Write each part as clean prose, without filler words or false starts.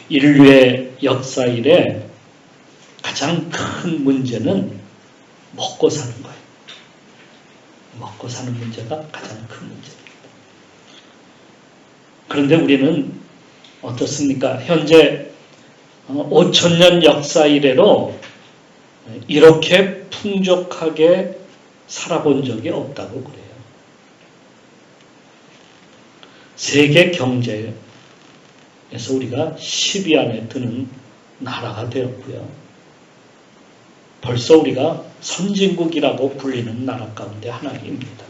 인류의 역사 이래 가장 큰 문제는 먹고 사는 거예요. 먹고 사는 문제가 가장 큰 문제입니다. 그런데 우리는 어떻습니까? 현재 5,000년 역사 이래로 이렇게 풍족하게 살아본 적이 없다고 그래요. 세계 경제에서 우리가 10위 안에 드는 나라가 되었고요. 벌써 우리가 선진국이라고 불리는 나라 가운데 하나입니다.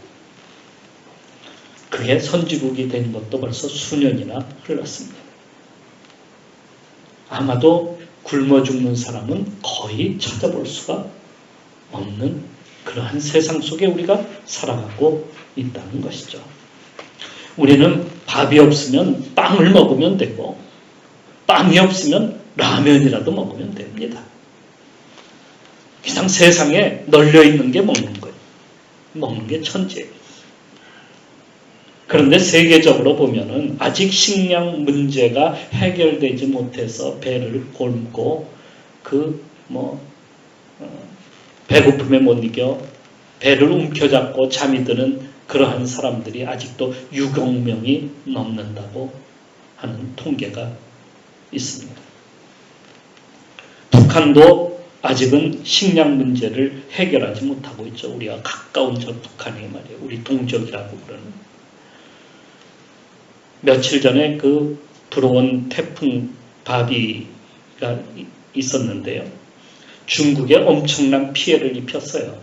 그게 선진국이 된 것도 벌써 수년이나 흘렀습니다. 아마도 굶어 죽는 사람은 거의 찾아볼 수가 없는 그러한 세상 속에 우리가 살아가고 있다는 것이죠. 우리는 밥이 없으면 빵을 먹으면 되고 빵이 없으면 라면이라도 먹으면 됩니다. 그냥 세상에 널려있는 게 먹는 거예요. 먹는 게 천재예요. 그런데 세계적으로 보면은 아직 식량 문제가 해결되지 못해서 배를 곪고 배고픔에 못 이겨 배를 움켜잡고 잠이 드는 그러한 사람들이 아직도 6억 명이 넘는다고 하는 통계가 있습니다. 북한도 아직은 식량 문제를 해결하지 못하고 있죠. 우리가 가까운 저 북한이 말이에요. 우리 동족이라고 그러는. 며칠 전에 그 불어온 태풍 바비가 있었는데요. 중국에 엄청난 피해를 입혔어요.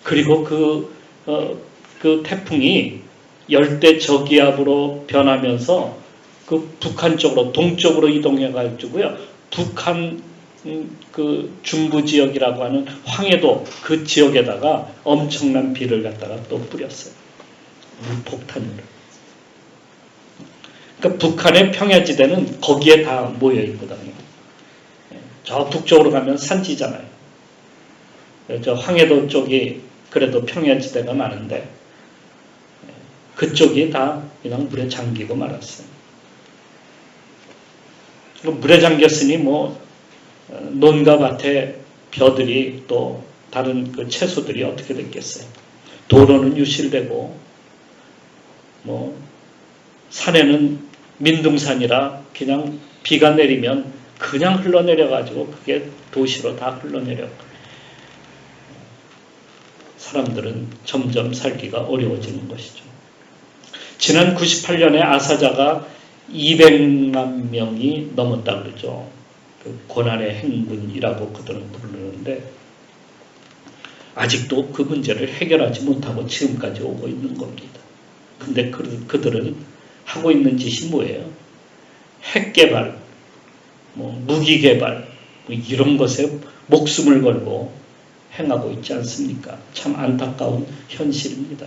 그리고 그 태풍이 열대 저기압으로 변하면서 그 북한 쪽으로 동쪽으로 이동해 가지고요. 북한 그 중부 지역이라고 하는 황해도 그 지역에다가 엄청난 비를 갖다가 또 뿌렸어요. 물폭탄으로. 그러니까 북한의 평야지대는 거기에 다 모여 있거든요. 저 북쪽으로 가면 산지잖아요. 저 황해도 쪽이 그래도 평야지대가 많은데 그쪽이 다 그냥 물에 잠기고 말았어요. 물에 잠겼으니 논과 밭에 벼들이 또 다른 그 채소들이 어떻게 됐겠어요. 도로는 유실되고 산에는 민둥산이라 그냥 비가 내리면 그냥 흘러내려가지고 그게 도시로 다 흘러내려. 사람들은 점점 살기가 어려워지는 것이죠. 지난 98년에 아사자가 200만 명이 넘었다 그러죠. 그 고난의 행군이라고 그들은 부르는데 아직도 그 문제를 해결하지 못하고 지금까지 오고 있는 겁니다. 근데 그들은 하고 있는 짓이 뭐예요? 핵 개발, 무기 개발 이런 것에 목숨을 걸고 행하고 있지 않습니까? 참 안타까운 현실입니다.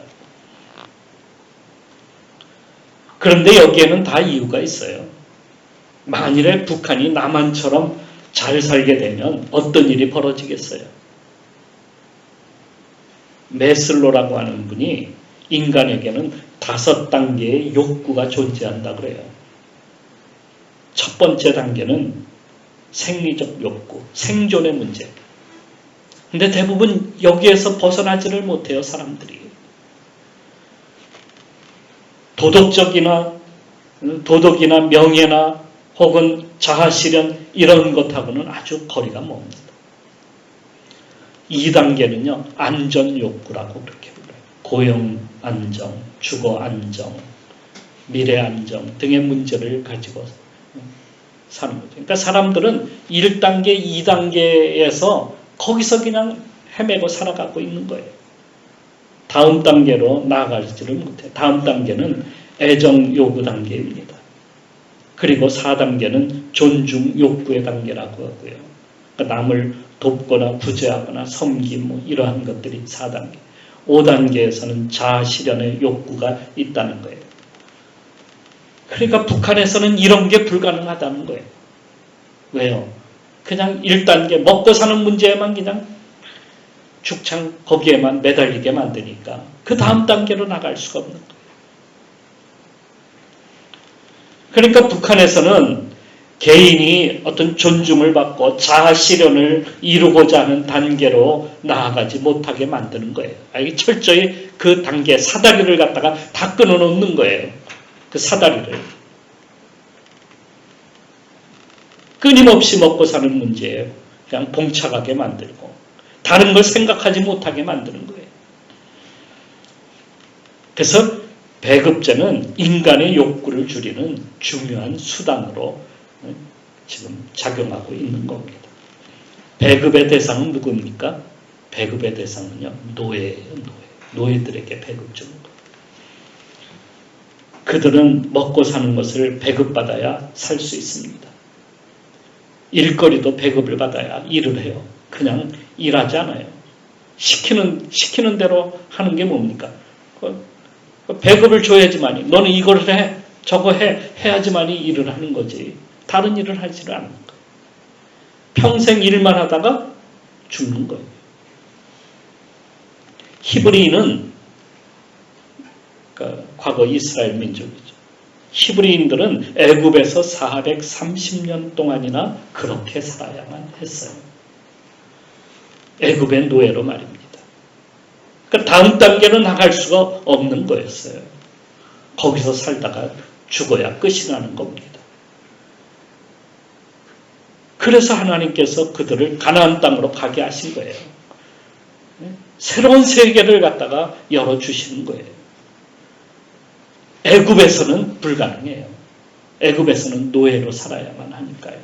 그런데 여기에는 다 이유가 있어요. 만일에 북한이 남한처럼 잘 살게 되면 어떤 일이 벌어지겠어요? 메슬로라고 하는 분이 인간에게는 5단계의 욕구가 존재한다 그래요. 첫 번째 단계는 생리적 욕구, 생존의 문제. 근데 대부분 여기에서 벗어나지를 못해요, 사람들이. 도덕이나 명예나 혹은 자아실현 이런 것하고는 아주 거리가 멉니다. 2단계는요, 안전욕구라고 그렇게 불러요. 고용 안정, 주거 안정, 미래 안정 등의 문제를 가지고 사는 거죠. 그러니까 사람들은 1단계, 2단계에서 거기서 그냥 헤매고 살아가고 있는 거예요. 다음 단계로 나아가지를 못해요. 다음 단계는 애정 요구 단계입니다. 그리고 4단계는 존중 욕구의 단계라고 하고요. 그러니까 남을 돕거나 구제하거나 섬김 이러한 것들이 4단계. 5단계에서는 자아 실현의 욕구가 있다는 거예요. 그러니까 북한에서는 이런 게 불가능하다는 거예요. 왜요? 그냥 1단계 먹고 사는 문제에만 그냥 죽창 거기에만 매달리게 만드니까 그 다음 단계로 나갈 수가 없는 거예요. 그러니까 북한에서는 개인이 어떤 존중을 받고 자아 실현을 이루고자 하는 단계로 나아가지 못하게 만드는 거예요. 이게 철저히 그 단계 사다리를 갖다가 다 끊어놓는 거예요. 그 사다리를. 끊임없이 먹고 사는 문제예요. 그냥 봉착하게 만들고 다른 걸 생각하지 못하게 만드는 거예요. 그래서 배급제는 인간의 욕구를 줄이는 중요한 수단으로 지금 작용하고 있는 겁니다. 배급의 대상은 누굽니까? 배급의 대상은요, 노예예요. 노예들에게 배급 주는 거예요. 그들은 먹고 사는 것을 배급받아야 살 수 있습니다. 일거리도 배급을 받아야 일을 해요. 그냥 일하지 않아요. 시키는 대로 하는 게 뭡니까? 배급을 줘야지만이, 너는 이걸 해, 저거 해야지만이 일을 하는 거지. 다른 일을 하지를 않는 거예요. 평생 일만 하다가 죽는 거예요. 히브리인은 과거 이스라엘 민족이죠. 히브리인들은 애굽에서 430년 동안이나 그렇게 살아야만 했어요. 애굽의 노예로 말입니다. 그러니까 다음 단계로 나갈 수가 없는 거였어요. 거기서 살다가 죽어야 끝이 나는 겁니다. 그래서 하나님께서 그들을 가나안 땅으로 가게 하신 거예요. 새로운 세계를 갖다가 열어주시는 거예요. 애굽에서는 불가능해요. 애굽에서는 노예로 살아야만 하니까요.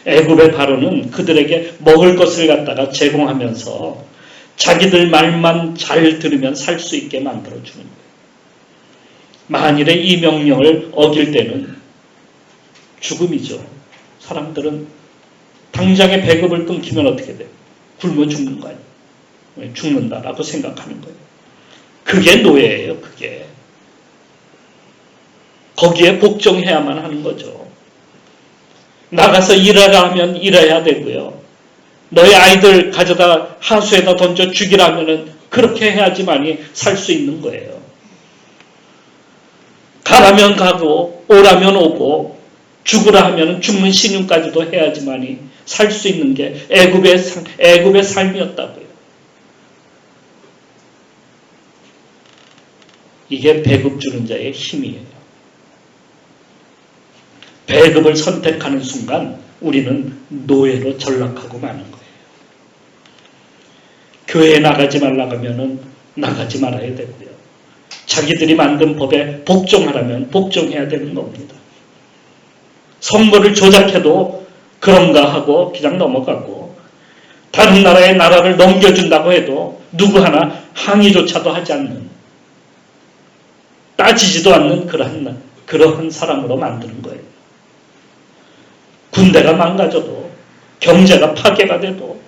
애굽의 바로는 그들에게 먹을 것을 갖다가 제공하면서 자기들 말만 잘 들으면 살 수 있게 만들어주는 거예요. 만일에 이 명령을 어길 때는 죽음이죠. 사람들은 당장에 배급을 끊기면 어떻게 돼요? 굶어 죽는 거 아니에요. 죽는다라고 생각하는 거예요. 그게 노예예요. 그게. 거기에 복종해야만 하는 거죠. 나가서 일하라 하면 일해야 되고요. 너희 아이들 가져다 하수에다 던져 죽이라면은 그렇게 해야지만이 살 수 있는 거예요. 가라면 가고 오라면 오고 죽으라 하면 죽는 신용까지도 해야지만이 살 수 있는 게 애굽의 삶이었다고요. 이게 배급 주는 자의 힘이에요. 배급을 선택하는 순간 우리는 노예로 전락하고 마는 거예요. 교회에 나가지 말라고 하면 나가지 말아야 되고요. 자기들이 만든 법에 복종하라면 복종해야 되는 겁니다. 선거를 조작해도 그런가 하고 그냥 넘어가고 다른 나라의 나라를 넘겨준다고 해도 누구 하나 항의조차도 하지 않는, 따지지도 않는 그러한 사람으로 만드는 거예요. 군대가 망가져도 경제가 파괴가 돼도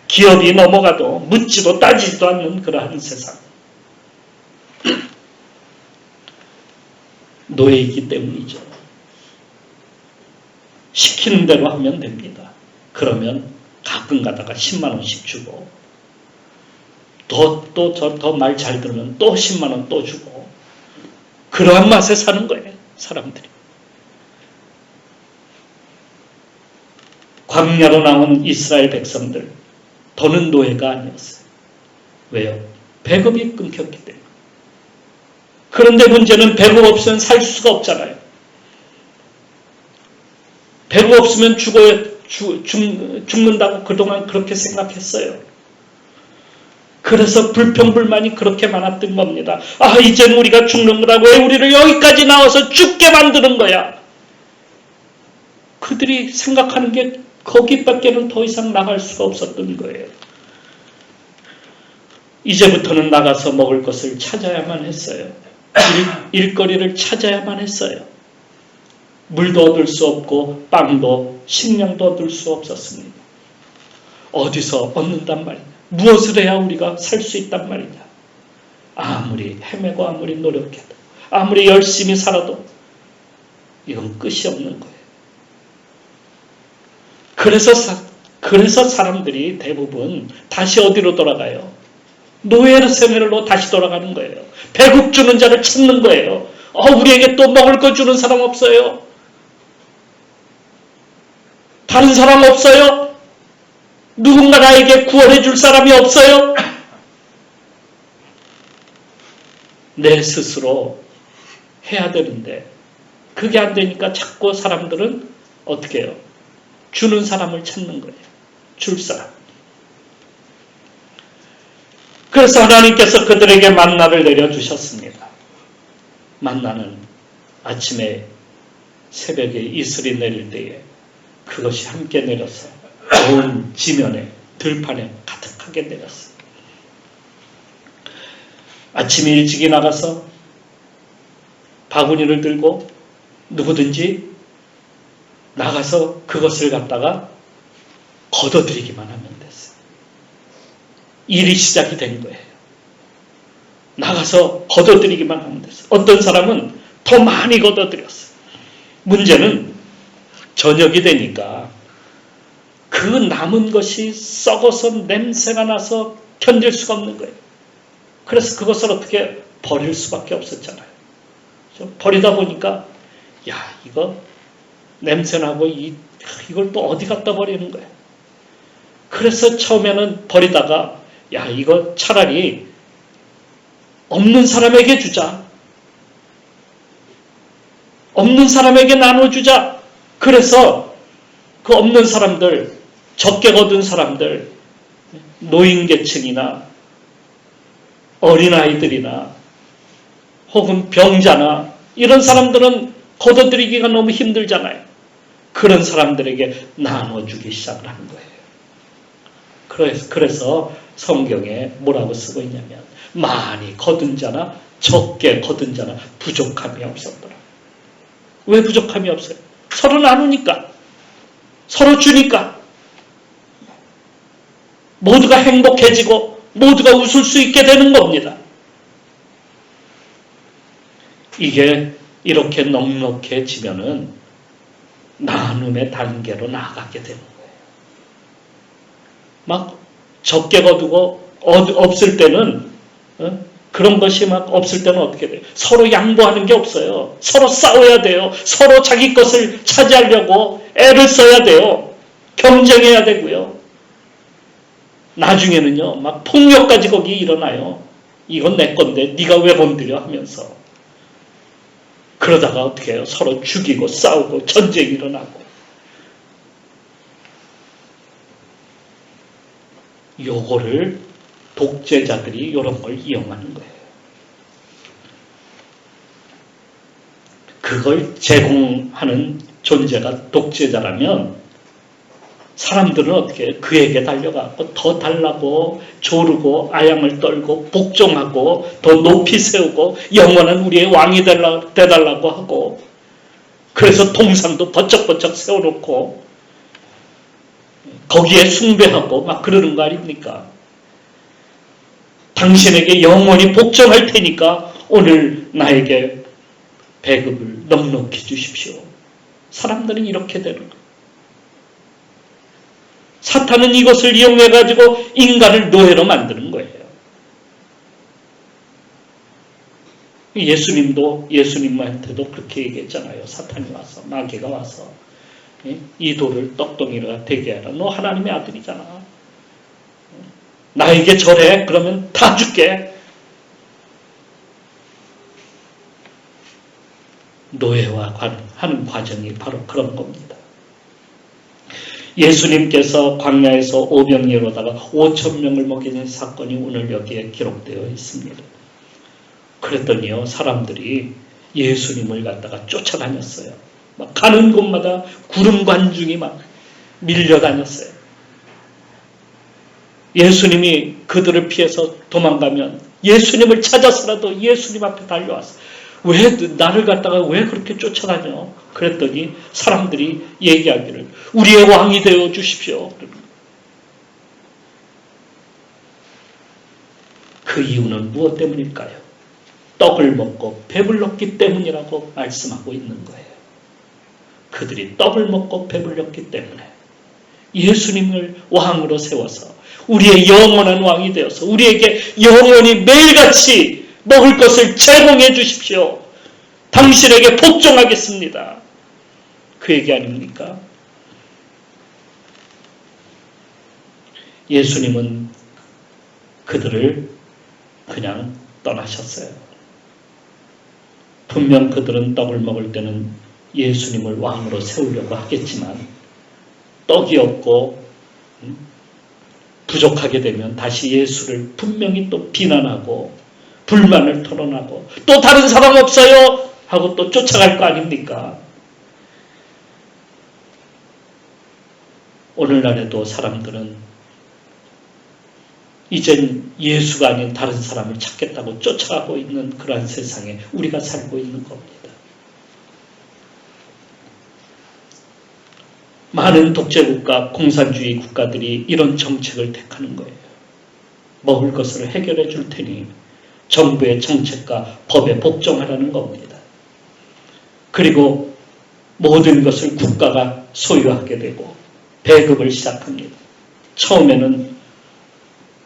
기업이 넘어가도 묻지도 따지지도 않는 그러한 세상. 노예이기 때문이죠. 시키는 대로 하면 됩니다. 그러면 가끔 가다가 10만 원씩 주고 더 말 잘 들으면 또 10만 원 또 주고 그러한 맛에 사는 거예요. 사람들이. 광야로 나온 이스라엘 백성들 더는 노예가 아니었어요. 왜요? 배급이 끊겼기 때문에. 그런데 문제는 배급 없으면 살 수가 없잖아요. 배급 없으면 죽는다고 그동안 그렇게 생각했어요. 그래서 불평불만이 그렇게 많았던 겁니다. 아, 이제는 우리가 죽는구나. 왜 우리를 여기까지 나와서 죽게 만드는 거야? 그들이 생각하는 게 거기밖에는 더 이상 나갈 수가 없었던 거예요. 이제부터는 나가서 먹을 것을 찾아야만 했어요. 일거리를 찾아야만 했어요. 물도 얻을 수 없고 빵도 식량도 얻을 수 없었습니다. 어디서 얻는단 말이냐? 무엇을 해야 우리가 살 수 있단 말이냐? 아무리 헤매고 아무리 노력해도 아무리 열심히 살아도 이건 끝이 없는 거예요. 그래서 사람들이 대부분 다시 어디로 돌아가요? 노예 생활로 다시 돌아가는 거예요. 배급 주는 자를 찾는 거예요. 우리에게 또 먹을 거 주는 사람 없어요. 다른 사람 없어요? 누군가 나에게 구원해 줄 사람이 없어요? 내 스스로 해야 되는데 그게 안 되니까 자꾸 사람들은 어떻게 해요? 주는 사람을 찾는 거예요. 줄 사람. 그래서 하나님께서 그들에게 만나를 내려주셨습니다. 만나는 아침에 새벽에 이슬이 내릴 때에 그것이 함께 내려서 온 지면에 들판에 가득하게 내렸어요. 아침 일찍이 나가서 바구니를 들고 누구든지 나가서 그것을 갖다가 걷어들이기만 하면 됐어요. 일이 시작이 된 거예요. 나가서 걷어들이기만 하면 됐어요. 어떤 사람은 더 많이 걷어들였어요. 문제는 저녁이 되니까 그 남은 것이 썩어서 냄새가 나서 견딜 수가 없는 거예요. 그래서 그것을 어떻게 버릴 수밖에 없었잖아요. 버리다 보니까 야 이거 냄새나고 이걸 또 어디 갖다 버리는 거예요. 그래서 처음에는 버리다가 야 이거 차라리 없는 사람에게 주자. 없는 사람에게 나눠주자. 그래서 그 없는 사람들, 적게 거둔 사람들, 노인계층이나 어린아이들이나 혹은 병자나 이런 사람들은 걷어들이기가 너무 힘들잖아요. 그런 사람들에게 나눠주기 시작을 하는 거예요. 그래서 성경에 뭐라고 쓰고 있냐면 많이 거둔 자나 적게 거둔 자나 부족함이 없었더라. 왜 부족함이 없어요? 서로 나누니까, 서로 주니까 모두가 행복해지고 모두가 웃을 수 있게 되는 겁니다. 이게 이렇게 넉넉해지면은 나눔의 단계로 나아가게 되는 거예요. 막 적게 거두고 없을 때는 그런 것이 막 없을 때는 어떻게 돼요? 서로 양보하는 게 없어요. 서로 싸워야 돼요. 서로 자기 것을 차지하려고 애를 써야 돼요. 경쟁해야 되고요. 나중에는요, 막 폭력까지 거기 일어나요. 이건 내 건데 네가 왜 건드려 하면서. 그러다가 어떻게 해요? 서로 죽이고 싸우고 전쟁이 일어나고. 요거를 독재자들이 이런 걸 이용하는 거예요. 그걸 제공하는 존재가 독재자라면 사람들은 어떻게 해요? 그에게 달려가고 더 달라고 조르고 아양을 떨고 복종하고 더 높이 세우고 영원한 우리의 왕이 되달라고 하고 그래서 동상도 번쩍번쩍 세워놓고 거기에 숭배하고 막 그러는 거 아닙니까? 당신에게 영원히 복종할 테니까 오늘 나에게 배급을 넉넉히 주십시오. 사람들은 이렇게 되는 거예요. 사탄은 이것을 이용해가지고 인간을 노예로 만드는 거예요. 예수님한테도 그렇게 얘기했잖아요. 사탄이 와서, 마귀가 와서 이 돌을 떡덩이가 되게 하라. 너 하나님의 아들이잖아. 나에게 절해. 그러면 다 줄게. 노예화하는 과정이 바로 그런 겁니다. 예수님께서 광야에서 오병이어로다가 5,000명을 먹이는 사건이 오늘 여기에 기록되어 있습니다. 그랬더니요, 사람들이 예수님을 갖다가 쫓아다녔어요. 막 가는 곳마다 구름 관중이 막 밀려다녔어요. 예수님이 그들을 피해서 도망가면 예수님을 찾아서라도 예수님 앞에 달려왔어요. 왜 나를 갖다가 왜 그렇게 쫓아다녀? 그랬더니 사람들이 얘기하기를 우리의 왕이 되어 주십시오. 그 이유는 무엇 때문일까요? 떡을 먹고 배불렀기 때문이라고 말씀하고 있는 거예요. 그들이 떡을 먹고 배불렸기 때문에 예수님을 왕으로 세워서 우리의 영원한 왕이 되어서 우리에게 영원히 매일같이 먹을 것을 제공해 주십시오. 당신에게 복종하겠습니다. 그 얘기 아닙니까? 예수님은 그들을 그냥 떠나셨어요. 분명 그들은 떡을 먹을 때는 예수님을 왕으로 세우려고 하겠지만 떡이 없고 부족하게 되면 다시 예수를 분명히 또 비난하고 불만을 토론하고 또 다른 사람 없어요? 하고 또 쫓아갈 거 아닙니까? 오늘날에도 사람들은 이젠 예수가 아닌 다른 사람을 찾겠다고 쫓아가고 있는 그러한 세상에 우리가 살고 있는 겁니다. 많은 독재국가, 공산주의 국가들이 이런 정책을 택하는 거예요. 먹을 것을 해결해 줄 테니 정부의 정책과 법에 복종하라는 겁니다. 그리고 모든 것을 국가가 소유하게 되고 배급을 시작합니다. 처음에는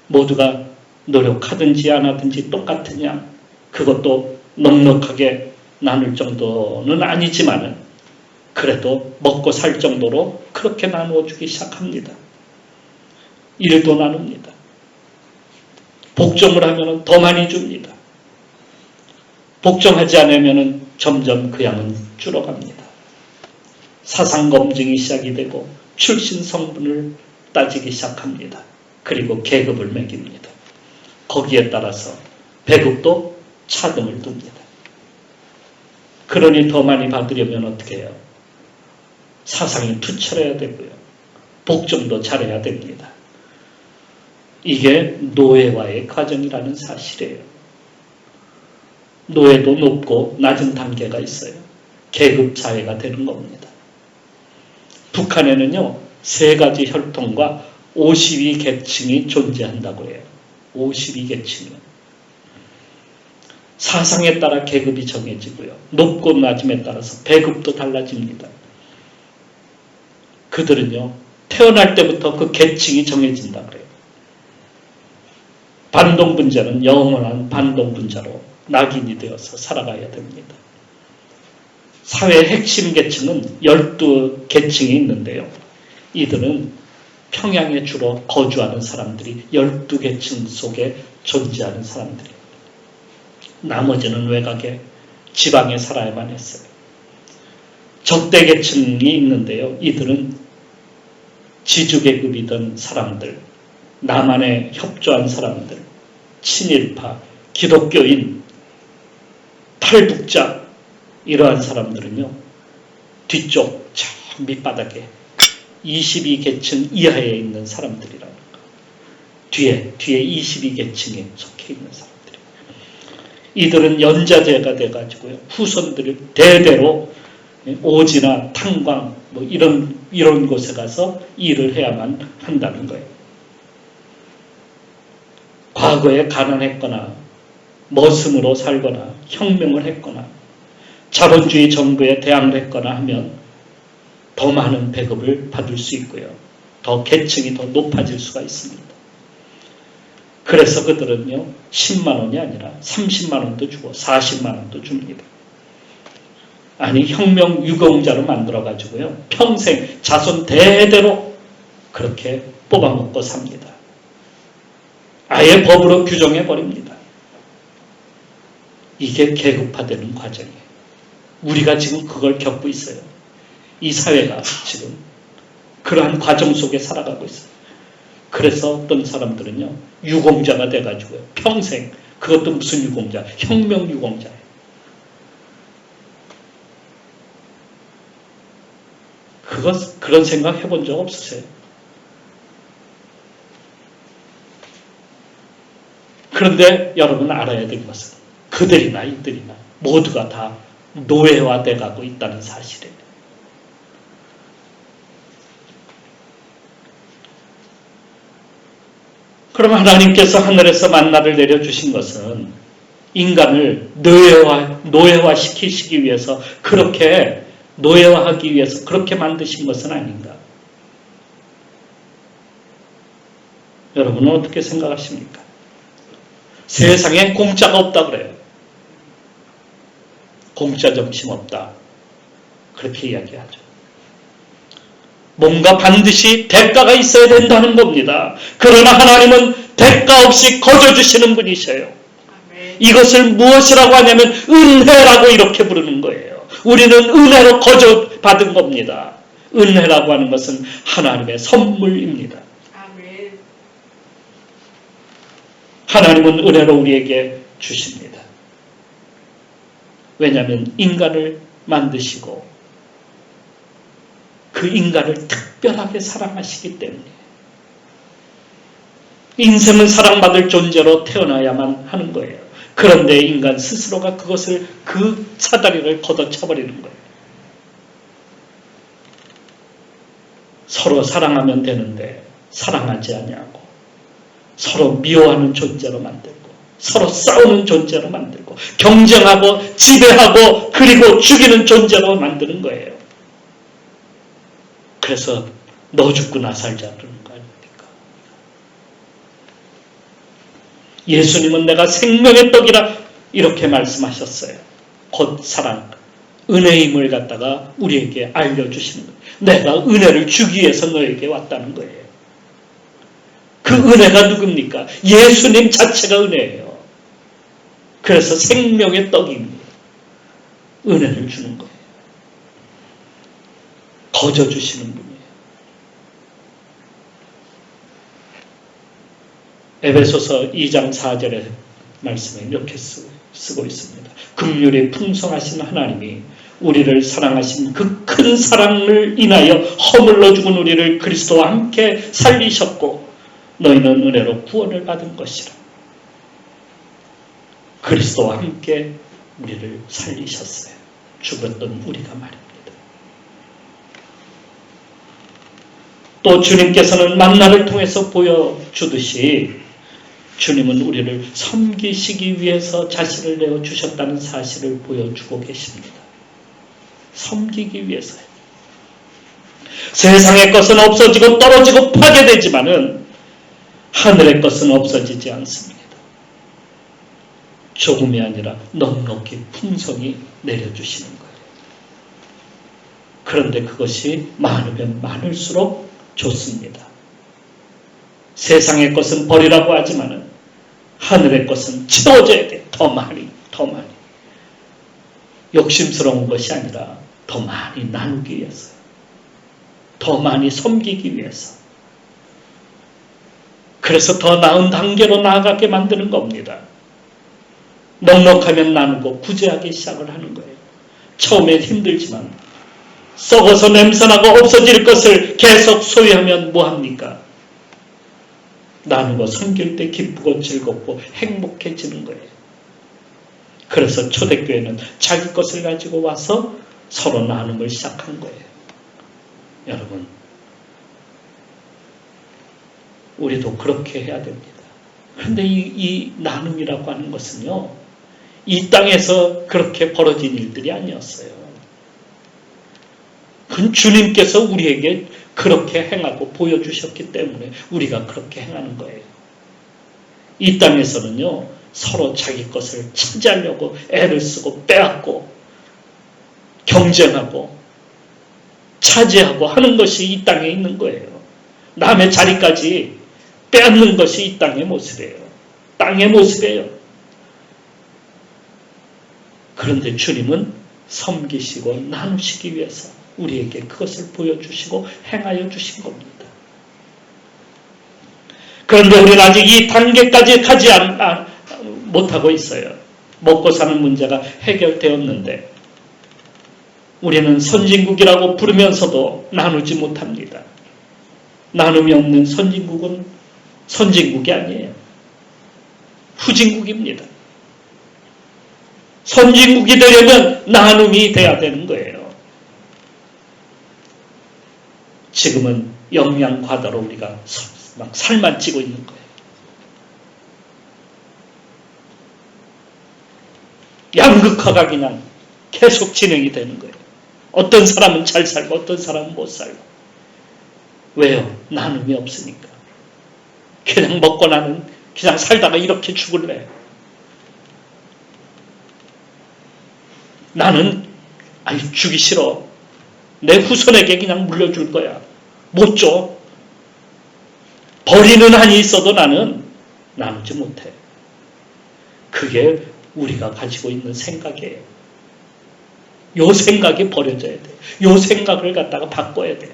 모두가 노력하든지 안 하든지 똑같으냐, 그것도 넉넉하게 나눌 정도는 아니지만은 그래도 먹고 살 정도로 그렇게 나누어 주기 시작합니다. 일도 나눕니다. 복종을 하면 더 많이 줍니다. 복종하지 않으면 점점 그 양은 줄어갑니다. 사상 검증이 시작이 되고 출신 성분을 따지기 시작합니다. 그리고 계급을 매깁니다. 거기에 따라서 배급도 차등을 둡니다. 그러니 더 많이 받으려면 어떻게 해요? 사상이 투철해야 되고요. 복종도 잘해야 됩니다. 이게 노예화의 과정이라는 사실이에요. 노예도 높고 낮은 단계가 있어요. 계급사회가 되는 겁니다. 북한에는요, 3가지 혈통과 52계층이 존재한다고 해요. 52계층이요. 사상에 따라 계급이 정해지고요. 높고 낮음에 따라서 배급도 달라집니다. 그들은요, 태어날 때부터 그 계층이 정해진다 그래요. 반동분자는 영원한 반동분자로 낙인이 되어서 살아가야 됩니다. 사회 핵심 계층은 12계층이 있는데요. 이들은 평양에 주로 거주하는 사람들이 12계층 속에 존재하는 사람들이에요. 나머지는 외곽에 지방에 살아야만 했어요. 적대계층이 있는데요. 이들은 지주계급이던 사람들, 남한에 협조한 사람들, 친일파, 기독교인, 탈북자, 이러한 사람들은요, 뒤쪽 저 밑바닥에 22계층 이하에 있는 사람들이라는 거. 뒤에 22계층에 속해 있는 사람들이. 이들은 연자제가 돼가지고요, 후손들이 대대로 오지나 탄광 뭐 이런 곳에 가서 일을 해야만 한다는 거예요. 과거에 가난했거나 머슴으로 살거나 혁명을 했거나 자본주의 정부에 대항을 했거나 하면 더 많은 배급을 받을 수 있고요. 더 계층이 더 높아질 수가 있습니다. 그래서 그들은요, 10만 원이 아니라 30만 원도 주고 40만 원도 줍니다. 아니, 혁명 유공자로 만들어가지고요, 평생 자손 대대로 그렇게 뽑아먹고 삽니다. 아예 법으로 규정해버립니다. 이게 계급화되는 과정이에요. 우리가 지금 그걸 겪고 있어요. 이 사회가 지금 그러한 과정 속에 살아가고 있어요. 그래서 어떤 사람들은요, 유공자가 돼가지고요, 평생, 그것도 무슨 유공자? 혁명 유공자예요. 그런 생각 해본 적 없으세요? 그런데 여러분 알아야 될 것은 그들이나 이들이나 모두가 다 노예화돼 가고 있다는 사실이에요. 그럼 하나님께서 하늘에서 만나를 내려주신 것은 인간을 노예화시키시기 위해서, 그렇게 노예화하기 위해서 그렇게 만드신 것은 아닌가? 여러분은 어떻게 생각하십니까? 세상에 공짜가 없다 그래요. 공짜 점심 없다, 그렇게 이야기하죠. 뭔가 반드시 대가가 있어야 된다는 겁니다. 그러나 하나님은 대가 없이 거저 주시는 분이셔요. 이것을 무엇이라고 하냐면 은혜라고 이렇게 부르는 거예요. 우리는 은혜로 거저 받은 겁니다. 은혜라고 하는 것은 하나님의 선물입니다. 하나님은 은혜로 우리에게 주십니다. 왜냐하면 인간을 만드시고 그 인간을 특별하게 사랑하시기 때문에 인생은 사랑받을 존재로 태어나야만 하는 거예요. 그런데 인간 스스로가 그것을 그 사다리를 걷어차버리는 거예요. 서로 사랑하면 되는데 사랑하지 아니하고 서로 미워하는 존재로 만들고 서로 싸우는 존재로 만들고 경쟁하고 지배하고 그리고 죽이는 존재로 만드는 거예요. 그래서 너 죽고 나 살자 그러는 거 아닙니까? 예수님은 내가 생명의 떡이라 이렇게 말씀하셨어요. 곧 사랑, 은혜임을 갖다가 우리에게 알려주시는 거예요. 내가 은혜를 주기 위해서 너에게 왔다는 거예요. 그 은혜가 누굽니까? 예수님 자체가 은혜예요. 그래서 생명의 떡입니다. 은혜를 주는 거예요. 거저 주시는 분이에요. 에베소서 2장 4절의 말씀에 이렇게 쓰고 있습니다. 긍휼이 풍성하신 하나님이 우리를 사랑하신 그 큰 사랑을 인하여 허물러 죽은 우리를 그리스도와 함께 살리셨고 너희는 은혜로 구원을 받은 것이라. 그리스도와 함께 우리를 살리셨어요. 죽었던 우리가 말입니다. 또 주님께서는 만나를 통해서 보여주듯이 주님은 우리를 섬기시기 위해서 자신을 내어주셨다는 사실을 보여주고 계십니다. 섬기기 위해서요. 세상의 것은 없어지고 떨어지고 파괴되지만은 하늘의 것은 없어지지 않습니다. 조금이 아니라 넉넉히 풍성히 내려주시는 거예요. 그런데 그것이 많으면 많을수록 좋습니다. 세상의 것은 버리라고 하지만은 하늘의 것은 채워져야 돼. 더 많이, 더 많이. 욕심스러운 것이 아니라 더 많이 나누기 위해서, 더 많이 섬기기 위해서. 그래서 더 나은 단계로 나아가게 만드는 겁니다. 넉넉하면 나누고 구제하기 시작을 하는 거예요. 처음엔 힘들지만 썩어서 냄새나고 없어질 것을 계속 소유하면 뭐합니까? 나누고 섬길 때 기쁘고 즐겁고 행복해지는 거예요. 그래서 초대교회는 자기 것을 가지고 와서 서로 나눔을 시작한 거예요. 여러분, 우리도 그렇게 해야 됩니다. 그런데 이 나눔이라고 하는 것은요, 이 땅에서 그렇게 벌어진 일들이 아니었어요. 그건 주님께서 우리에게 그렇게 행하고 보여주셨기 때문에 우리가 그렇게 행하는 거예요. 이 땅에서는요, 서로 자기 것을 차지하려고 애를 쓰고 빼앗고 경쟁하고 차지하고 하는 것이 이 땅에 있는 거예요. 남의 자리까지 빼앗는 것이 이 땅의 모습이에요. 땅의 모습이에요. 그런데 주님은 섬기시고 나누시기 위해서 우리에게 그것을 보여주시고 행하여 주신 겁니다. 그런데 우리는 아직 이 단계까지 가지 못하고 있어요. 먹고 사는 문제가 해결되었는데 우리는 선진국이라고 부르면서도 나누지 못합니다. 나눔이 없는 선진국은 선진국이 아니에요. 후진국입니다. 선진국이 되려면 나눔이 돼야 되는 거예요. 지금은 영양 과다로 우리가 막 살만 찌고 있는 거예요. 양극화가 그냥 계속 진행이 되는 거예요. 어떤 사람은 잘 살고 어떤 사람은 못 살고. 왜요? 나눔이 없으니까. 그냥 먹고 나는 그냥 살다가 이렇게 죽을래. 나는 죽기 싫어. 내 후손에게 그냥 물려줄 거야. 못 줘. 버리는 한이 있어도 나는 나누지 못해. 그게 우리가 가지고 있는 생각이에요. 요 생각이 버려져야 돼. 요 생각을 갖다가 바꿔야 돼요.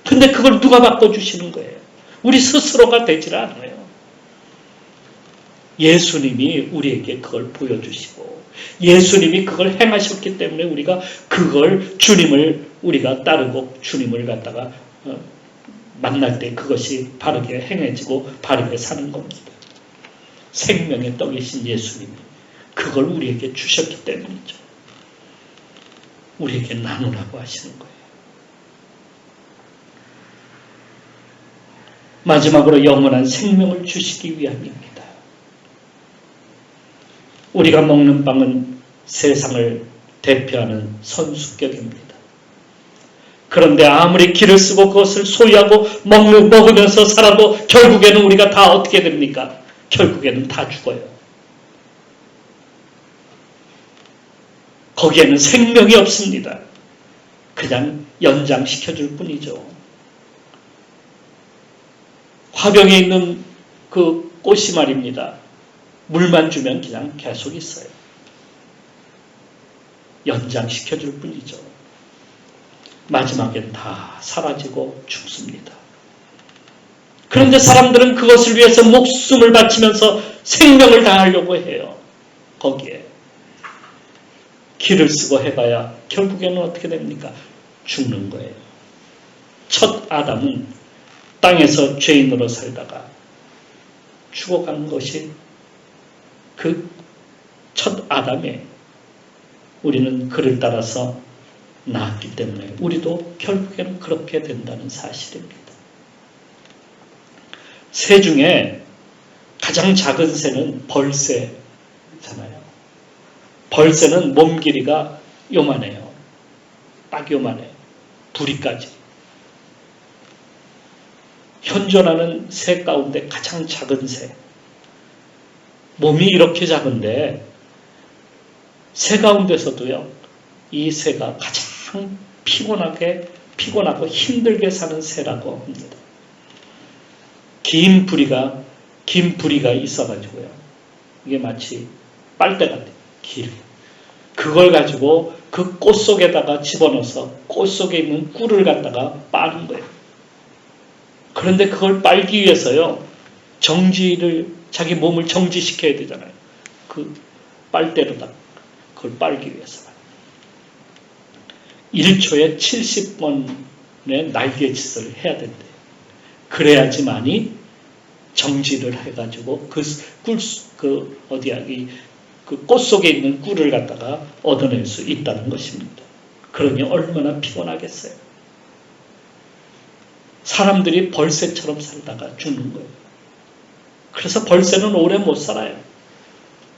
근데 그걸 누가 바꿔주시는 거예요? 우리 스스로가 되질 않아요. 예수님이 우리에게 그걸 보여주시고 예수님이 그걸 행하셨기 때문에 우리가 그걸 주님을 우리가 따르고 주님을 갖다가 만날 때 그것이 바르게 행해지고 바르게 사는 겁니다. 생명의 떡이신 예수님이 그걸 우리에게 주셨기 때문이죠. 우리에게 나누라고 하시는 거예요. 마지막으로 영원한 생명을 주시기 위함입니다. 우리가 먹는 빵은 세상을 대표하는 선수격입니다. 그런데 아무리 기를 쓰고 그것을 소유하고 먹으면서 살아도 결국에는 우리가 다 어떻게 됩니까? 결국에는 다 죽어요. 거기에는 생명이 없습니다. 그냥 연장시켜줄 뿐이죠. 화병에 있는 그 꽃이 말입니다. 물만 주면 그냥 계속 있어요. 연장시켜줄 뿐이죠. 마지막엔 다 사라지고 죽습니다. 그런데 사람들은 그것을 위해서 목숨을 바치면서 생명을 다하려고 해요. 거기에. 기를 쓰고 해봐야 결국에는 어떻게 됩니까? 죽는 거예요. 첫 아담은 땅에서 죄인으로 살다가 죽어간 것이 그 첫 아담에 우리는 그를 따라서 나았기 때문에 우리도 결국에는 그렇게 된다는 사실입니다. 새 중에 가장 작은 새는 벌새잖아요. 벌새는 몸 길이가 요만해요. 딱 요만해요. 부리까지. 현존하는 새 가운데 가장 작은 새. 몸이 이렇게 작은데 새 가운데서도요. 이 새가 가장 피곤하고 힘들게 사는 새라고 합니다. 긴 부리가 있어가지고요. 이게 마치 빨대 같아요. 길. 그걸 가지고 그 꽃 속에다가 집어넣어서 꽃 속에 있는 꿀을 갖다가 빠는 거예요. 그런데 그걸 빨기 위해서요. 자기 몸을 정지시켜야 되잖아요. 그 빨대로다. 그걸 빨기 위해서. 1초에 70번의 날개짓을 해야 된대요. 그래야지만이 정지를 해가지고 그 꽃 속에 있는 꿀을 갖다가 얻어낼 수 있다는 것입니다. 그러니 얼마나 피곤하겠어요. 사람들이 벌새처럼 살다가 죽는 거예요. 그래서 벌새는 오래 못 살아요.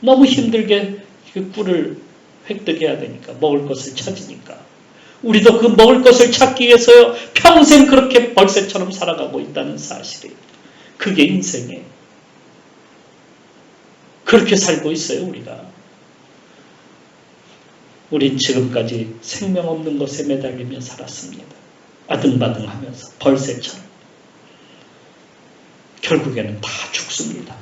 너무 힘들게 그 꿀을 획득해야 되니까, 먹을 것을 찾으니까. 우리도 그 먹을 것을 찾기 위해서요, 평생 그렇게 벌새처럼 살아가고 있다는 사실이에요. 그게 인생이에요. 그렇게 살고 있어요, 우리가. 우린 지금까지 생명 없는 것에 매달리며 살았습니다. 아등바등하면서 벌새처럼. 결국에는 다 죽습니다.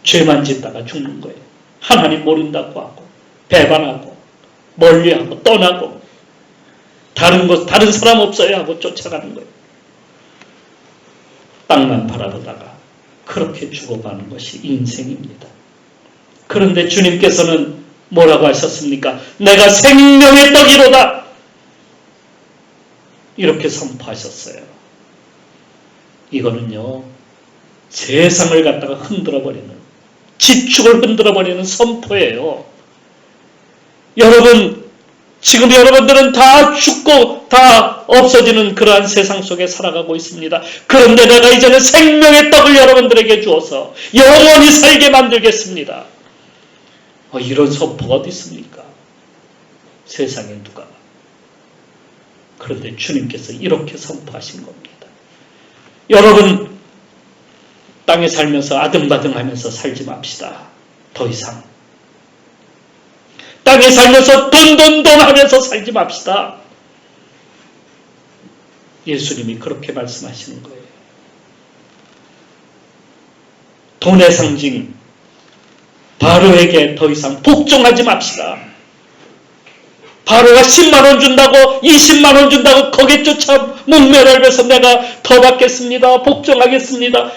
죄만 짓다가 죽는 거예요. 하나님 모른다고 하고 배반하고 멀리하고 떠나고 다른 사람 없어야 하고 쫓아가는 거예요. 땅만 바라보다가 그렇게 죽어가는 것이 인생입니다. 그런데 주님께서는 뭐라고 하셨습니까? 내가 생명의 떡이로다. 이렇게 선포하셨어요. 이거는요, 세상을 갖다가 흔들어버리는, 지축을 흔들어버리는 선포예요. 여러분, 지금 여러분들은 다 죽고 다 없어지는 그러한 세상 속에 살아가고 있습니다. 그런데 내가 이제는 생명의 떡을 여러분들에게 주어서 영원히 살게 만들겠습니다. 이런 선포가 어디 있습니까? 세상에 누가. 그런데 주님께서 이렇게 선포하신 겁니다. 여러분, 땅에 살면서 아등바등하면서 살지 맙시다. 더 이상. 땅에 살면서 돈 하면서 살지 맙시다. 예수님이 그렇게 말씀하시는 거예요. 돈의 상징 바로에게 더 이상 복종하지 맙시다. 바로가 10만원 준다고 20만원 준다고 거기에 쫓아 목매달려서 내가 더 받겠습니다. 복종하겠습니다.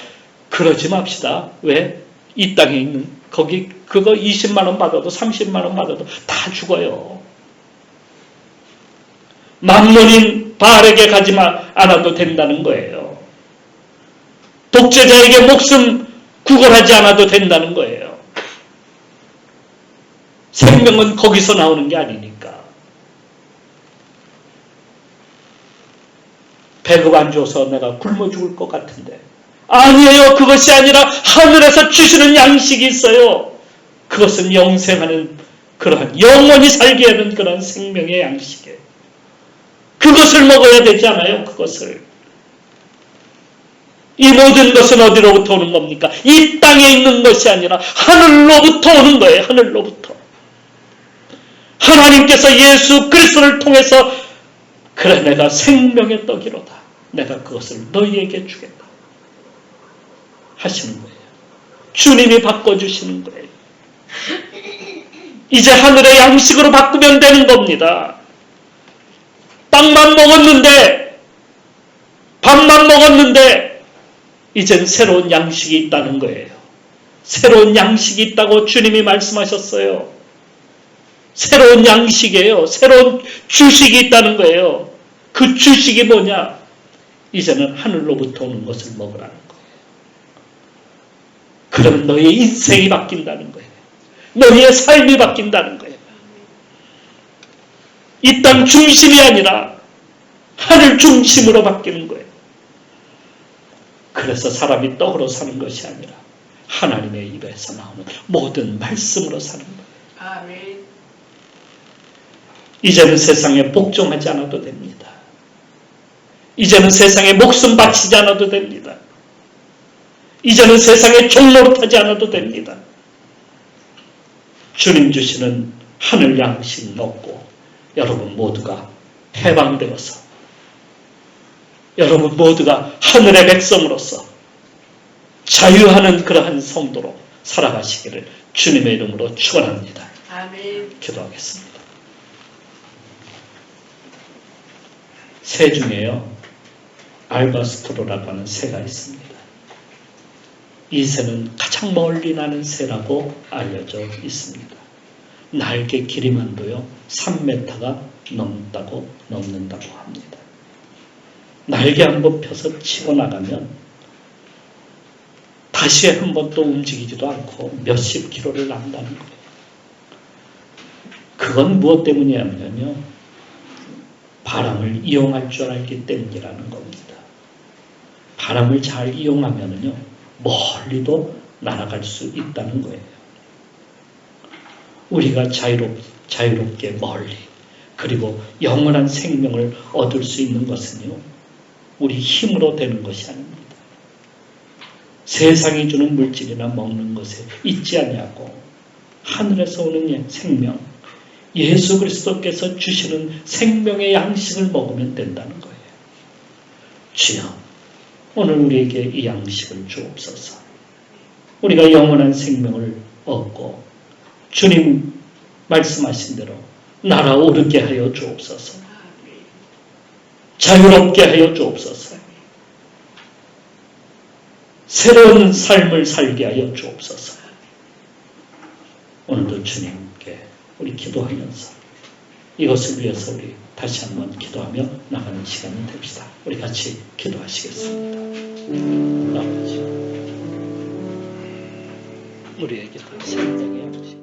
그러지 맙시다. 왜? 이 땅에 있는 거기 그거 20만원 받아도 30만원 받아도 다 죽어요. 만몬인 바알에게 가지 않아도 된다는 거예요. 독재자에게 목숨 구걸하지 않아도 된다는 거예요. 생명은 거기서 나오는 게 아니니까. 배급 안 줘서 내가 굶어 죽을 것 같은데. 아니에요. 그것이 아니라 하늘에서 주시는 양식이 있어요. 그것은 영생하는 그러한 영원히 살게 하는 그러한 생명의 양식이에요. 그것을 먹어야 되지 않아요? 그것을. 이 모든 것은 어디로부터 오는 겁니까? 이 땅에 있는 것이 아니라 하늘로부터 오는 거예요. 하늘로부터. 하나님께서 예수 그리스도를 통해서 그래 내가 생명의 떡이로다. 내가 그것을 너희에게 주겠다. 하시는 거예요. 주님이 바꿔주시는 거예요. 이제 하늘의 양식으로 바꾸면 되는 겁니다. 빵만 먹었는데 밥만 먹었는데 이젠 새로운 양식이 있다는 거예요. 새로운 양식이 있다고 주님이 말씀하셨어요. 새로운 양식이에요. 새로운 주식이 있다는 거예요. 그 주식이 뭐냐? 이제는 하늘로부터 오는 것을 먹으라는 거예요. 그러면 너의 인생이 바뀐다는 거예요. 너의 삶이 바뀐다는 거예요. 이 땅 중심이 아니라 하늘 중심으로 바뀌는 거예요. 그래서 사람이 떡으로 사는 것이 아니라 하나님의 입에서 나오는 모든 말씀으로 사는 거예요. 아멘. 이제는 세상에 복종하지 않아도 됩니다. 이제는 세상에 목숨 바치지 않아도 됩니다. 이제는 세상에 종노릇하지 않아도 됩니다. 주님 주시는 하늘 양식 먹고 여러분 모두가 해방되어서 여러분 모두가 하늘의 백성으로서 자유하는 그러한 성도로 살아가시기를 주님의 이름으로 축원합니다. 아멘. 기도하겠습니다. 새 중에요. 알바스트로라고 하는 새가 있습니다. 이 새는 가장 멀리 나는 새라고 알려져 있습니다. 날개 길이만도요 3m가 넘는다고 합니다. 날개 한번 펴서 치고 나가면 다시 한번 또 움직이지도 않고 몇십 킬로를 난다는 거예요. 그건 무엇 때문이냐면요. 바람을 이용할 줄 알기 때문이라는 겁니다. 바람을 잘 이용하면요 멀리도 날아갈 수 있다는 거예요. 우리가 자유롭게 멀리 그리고 영원한 생명을 얻을 수 있는 것은요 우리 힘으로 되는 것이 아닙니다. 세상이 주는 물질이나 먹는 것에 있지 아니하고 하늘에서 오는 생명 예수 그리스도께서 주시는 생명의 양식을 먹으면 된다는 거예요. 주여 오늘 우리에게 이 양식을 주옵소서. 우리가 영원한 생명을 얻고 주님 말씀하신 대로 날아오르게 하여 주옵소서. 자유롭게 하여 주옵소서. 새로운 삶을 살게 하여 주옵소서. 오늘도 주님께 우리 기도하면서 이것을 위해서 우리 다시 한번 기도하며 나가는 시간이 됩시다. 우리 같이 기도하시겠습니다. 아버지, 우리에게 생명의 양식